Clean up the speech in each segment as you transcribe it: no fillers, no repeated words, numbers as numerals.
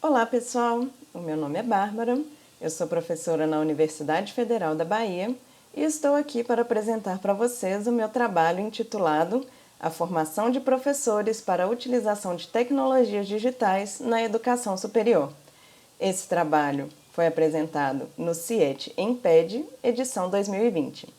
Olá pessoal, o meu nome é Bárbara, eu sou professora na Universidade Federal da Bahia e estou aqui para apresentar para vocês o meu trabalho intitulado A Formação de Professores para a Utilização de Tecnologias Digitais na Educação Superior. Esse trabalho foi apresentado no CIET EMPED, edição 2020.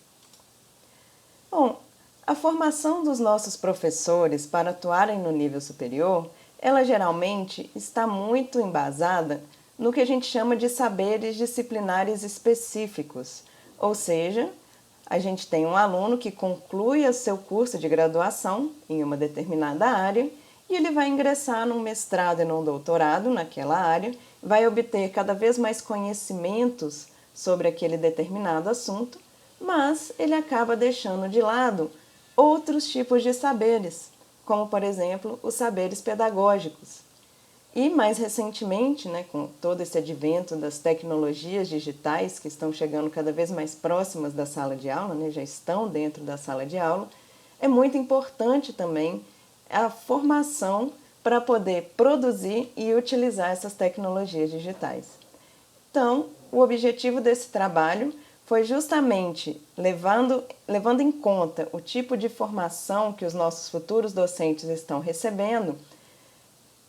Bom, a formação dos nossos professores para atuarem no nível superior, ela geralmente está muito embasada no que a gente chama de saberes disciplinares específicos, ou seja, a gente tem um aluno que conclui o seu curso de graduação em uma determinada área e ele vai ingressar num mestrado e num doutorado naquela área, vai obter cada vez mais conhecimentos sobre aquele determinado assunto, mas ele acaba deixando de lado outros tipos de saberes, como, por exemplo, os saberes pedagógicos. E, mais recentemente, com todo esse advento das tecnologias digitais que estão chegando cada vez mais próximas da sala de aula, já estão dentro da sala de aula, é muito importante também a formação para poder produzir e utilizar essas tecnologias digitais. Então, o objetivo desse trabalho foi justamente, levando em conta o tipo de formação que os nossos futuros docentes estão recebendo,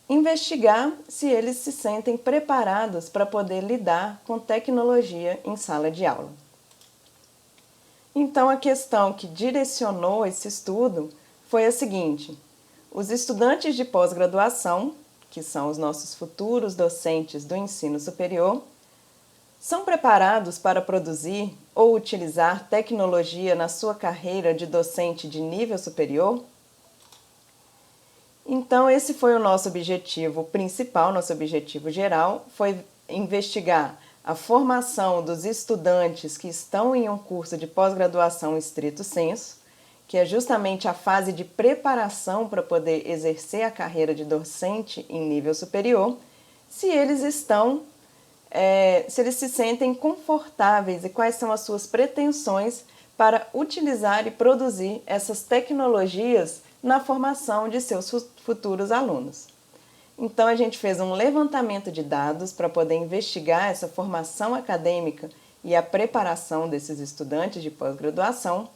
investigar se eles se sentem preparados para poder lidar com tecnologia em sala de aula. Então, a questão que direcionou esse estudo foi a seguinte: os estudantes de pós-graduação, que são os nossos futuros docentes do ensino superior, são preparados para produzir ou utilizar tecnologia na sua carreira de docente de nível superior? Então, esse foi o nosso objetivo principal, nosso objetivo geral, foi investigar a formação dos estudantes que estão em um curso de pós-graduação estrito sensu, que é justamente a fase de preparação para poder exercer a carreira de docente em nível superior, se eles se sentem confortáveis e quais são as suas pretensões para utilizar e produzir essas tecnologias na formação de seus futuros alunos. Então, a gente fez um levantamento de dados para poder investigar essa formação acadêmica e a preparação desses estudantes de pós-graduação.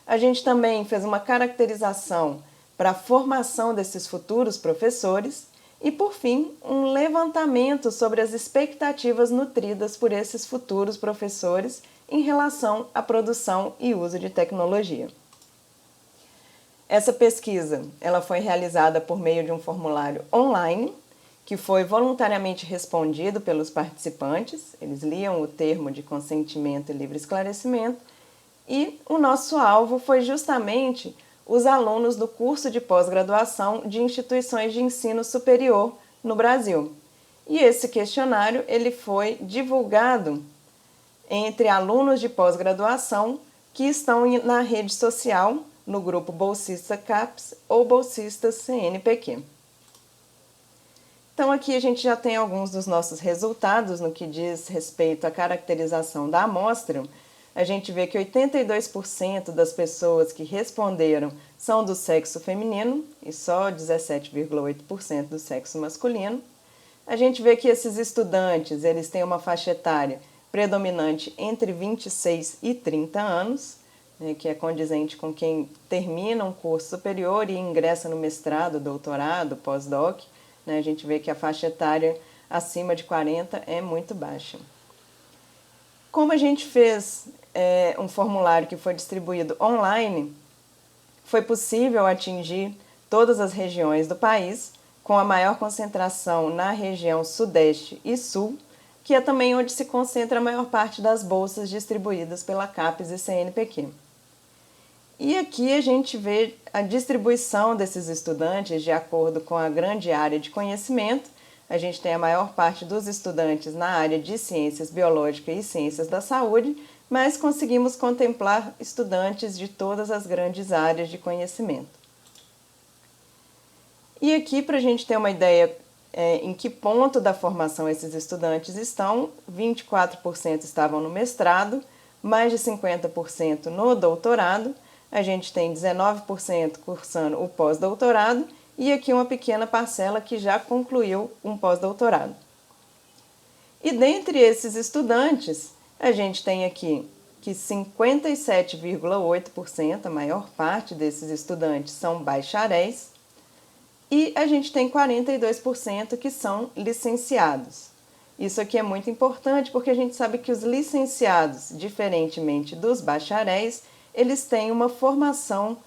A gente também fez uma caracterização para a formação desses futuros professores e, por fim, um levantamento sobre as expectativas nutridas por esses futuros professores em relação à produção e uso de tecnologia. Essa pesquisa ela foi realizada por meio de um formulário online, que foi voluntariamente respondido pelos participantes. Eles liam o termo de consentimento e livre esclarecimento, e o nosso alvo foi justamente os alunos do curso de pós-graduação de instituições de ensino superior no Brasil. E esse questionário ele foi divulgado entre alunos de pós-graduação que estão na rede social, no grupo Bolsista CAPES ou Bolsistas CNPq. Então, aqui a gente já tem alguns dos nossos resultados no que diz respeito à caracterização da amostra. A gente vê que 82% das pessoas que responderam são do sexo feminino e só 17,8% do sexo masculino. A gente vê que esses estudantes eles têm uma faixa etária predominante entre 26 e 30 anos, que é condizente com quem termina um curso superior e ingressa no mestrado, doutorado, pós-doc. A gente vê que a faixa etária acima de 40 é muito baixa. Como a gente fez um formulário que foi distribuído online, foi possível atingir todas as regiões do país, com a maior concentração na região Sudeste e Sul, que é também onde se concentra a maior parte das bolsas distribuídas pela CAPES e CNPq. E aqui a gente vê a distribuição desses estudantes de acordo com a grande área de conhecimento. A gente tem a maior parte dos estudantes na área de ciências biológicas e ciências da saúde, mas conseguimos contemplar estudantes de todas as grandes áreas de conhecimento. E aqui, para a gente ter uma ideia em que ponto da formação esses estudantes estão, 24% estavam no mestrado, mais de 50% no doutorado, a gente tem 19% cursando o pós-doutorado e aqui uma pequena parcela que já concluiu um pós-doutorado. E dentre esses estudantes, a gente tem aqui que 57,8%, a maior parte desses estudantes são bacharéis, e a gente tem 42% que são licenciados. Isso aqui é muito importante porque a gente sabe que os licenciados, diferentemente dos bacharéis, eles têm uma formação,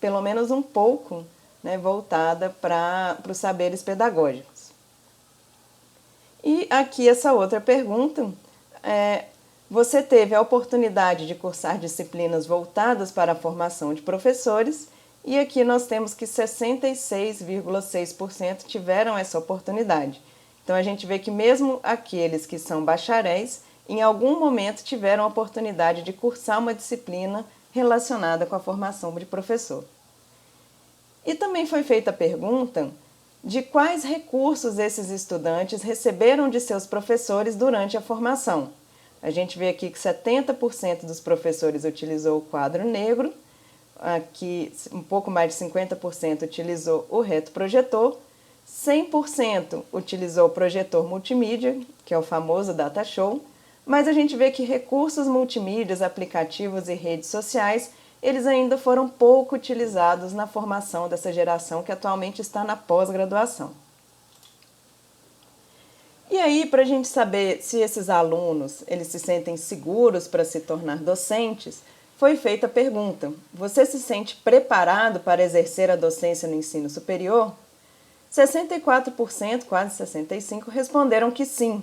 pelo menos um pouco, né, voltada para os saberes pedagógicos. E aqui essa outra pergunta, você teve a oportunidade de cursar disciplinas voltadas para a formação de professores, e aqui nós temos que 66,6% tiveram essa oportunidade. Então a gente vê que mesmo aqueles que são bacharéis, em algum momento tiveram a oportunidade de cursar uma disciplina relacionada com a formação de professor. E também foi feita a pergunta de quais recursos esses estudantes receberam de seus professores durante a formação. A gente vê aqui que 70% dos professores utilizou o quadro negro, aqui um pouco mais de 50% utilizou o retroprojetor, 100% utilizou o projetor multimídia, que é o famoso data show, mas a gente vê que recursos multimídias, aplicativos e redes sociais, eles ainda foram pouco utilizados na formação dessa geração que atualmente está na pós-graduação. E aí, para a gente saber se esses alunos eles se sentem seguros para se tornar docentes, foi feita a pergunta: você se sente preparado para exercer a docência no ensino superior? 64%, quase 65%, responderam que sim.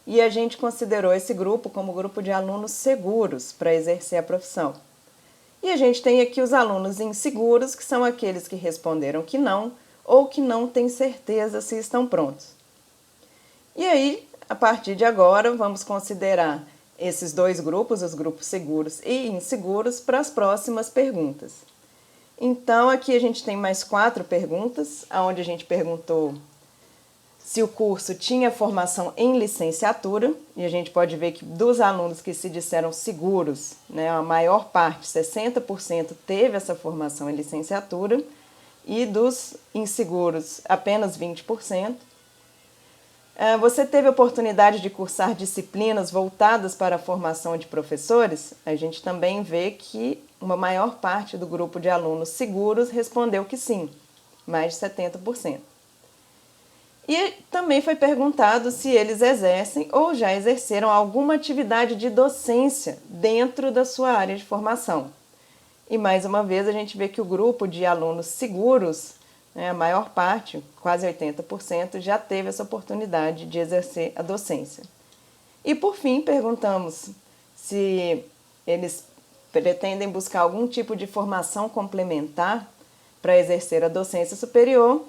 E a gente considerou esse grupo como grupo de alunos seguros para exercer a profissão. E a gente tem aqui os alunos inseguros, que são aqueles que responderam que não ou que não têm certeza se estão prontos. E aí, a partir de agora, vamos considerar esses dois grupos, os grupos seguros e inseguros, para as próximas perguntas. Então, aqui a gente tem mais 4 perguntas, onde a gente perguntou se o curso tinha formação em licenciatura, e a gente pode ver que dos alunos que se disseram seguros, né, a maior parte, 60%, teve essa formação em licenciatura, e dos inseguros, apenas 20%. Você teve a oportunidade de cursar disciplinas voltadas para a formação de professores? A gente também vê que uma maior parte do grupo de alunos seguros respondeu que sim, mais de 70%. E também foi perguntado se eles exercem ou já exerceram alguma atividade de docência dentro da sua área de formação. E mais uma vez a gente vê que o grupo de alunos seguros, né, a maior parte, quase 80%, já teve essa oportunidade de exercer a docência. E por fim perguntamos se eles pretendem buscar algum tipo de formação complementar para exercer a docência superior.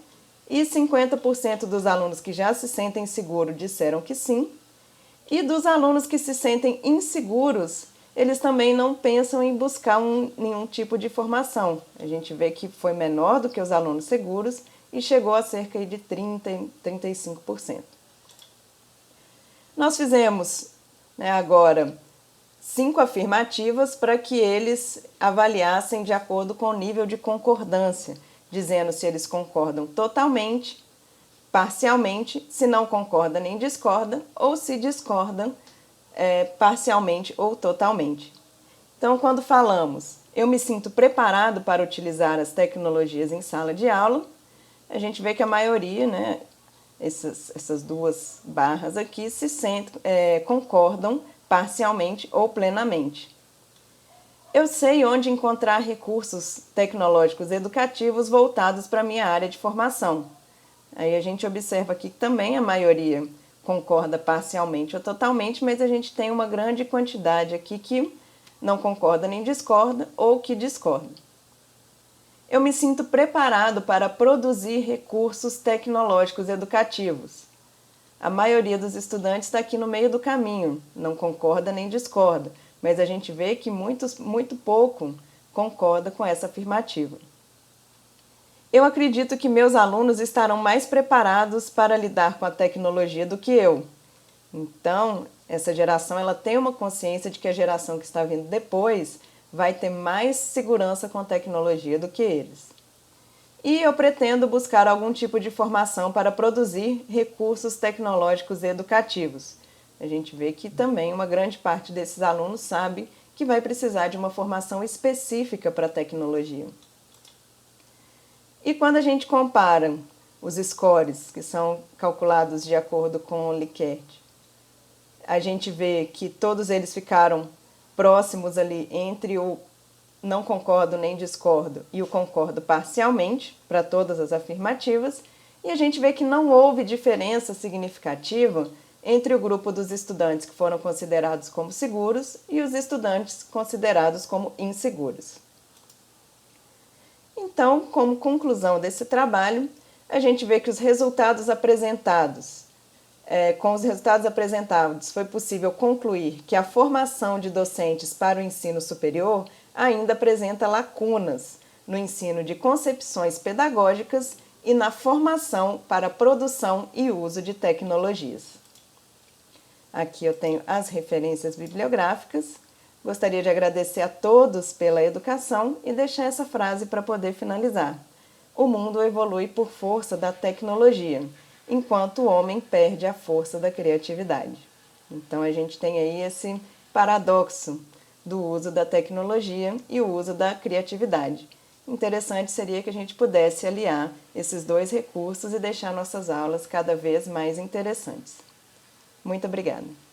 E 50% dos alunos que já se sentem seguros disseram que sim. E dos alunos que se sentem inseguros, eles também não pensam em buscar nenhum tipo de formação. A gente vê que foi menor do que os alunos seguros e chegou a cerca de 30%, 35%. Nós fizemos, né, agora 5 afirmativas para que eles avaliassem de acordo com o nível de concordância, dizendo se eles concordam totalmente, parcialmente, se não concordam nem discordam, ou se discordam parcialmente ou totalmente. Então, quando falamos, eu me sinto preparado para utilizar as tecnologias em sala de aula, a gente vê que a maioria, né, essas 2 barras aqui, concordam parcialmente ou plenamente. Eu sei onde encontrar recursos tecnológicos educativos voltados para a minha área de formação. Aí a gente observa aqui que também a maioria concorda parcialmente ou totalmente, mas a gente tem uma grande quantidade aqui que não concorda nem discorda ou que discorda. Eu me sinto preparado para produzir recursos tecnológicos educativos. A maioria dos estudantes está aqui no meio do caminho, não concorda nem discorda, mas a gente vê que muito pouco concorda com essa afirmativa. Eu acredito que meus alunos estarão mais preparados para lidar com a tecnologia do que eu. Então, essa geração ela tem uma consciência de que a geração que está vindo depois vai ter mais segurança com a tecnologia do que eles. E eu pretendo buscar algum tipo de formação para produzir recursos tecnológicos educativos. A gente vê que também uma grande parte desses alunos sabe que vai precisar de uma formação específica para a tecnologia. E quando a gente compara os scores, que são calculados de acordo com o Likert, a gente vê que todos eles ficaram próximos ali entre o não concordo nem discordo e o concordo parcialmente, para todas as afirmativas, e a gente vê que não houve diferença significativa entre o grupo dos estudantes que foram considerados como seguros e os estudantes considerados como inseguros. Então, como conclusão desse trabalho, a gente vê que os resultados apresentados, com os resultados apresentados, foi possível concluir que a formação de docentes para o ensino superior ainda apresenta lacunas no ensino de concepções pedagógicas e na formação para a produção e uso de tecnologias. Aqui eu tenho as referências bibliográficas. Gostaria de agradecer a todos pela educação e deixar essa frase para poder finalizar. O mundo evolui por força da tecnologia, enquanto o homem perde a força da criatividade. Então a gente tem aí esse paradoxo do uso da tecnologia e o uso da criatividade. Interessante seria que a gente pudesse aliar esses dois recursos e deixar nossas aulas cada vez mais interessantes. Muito obrigada.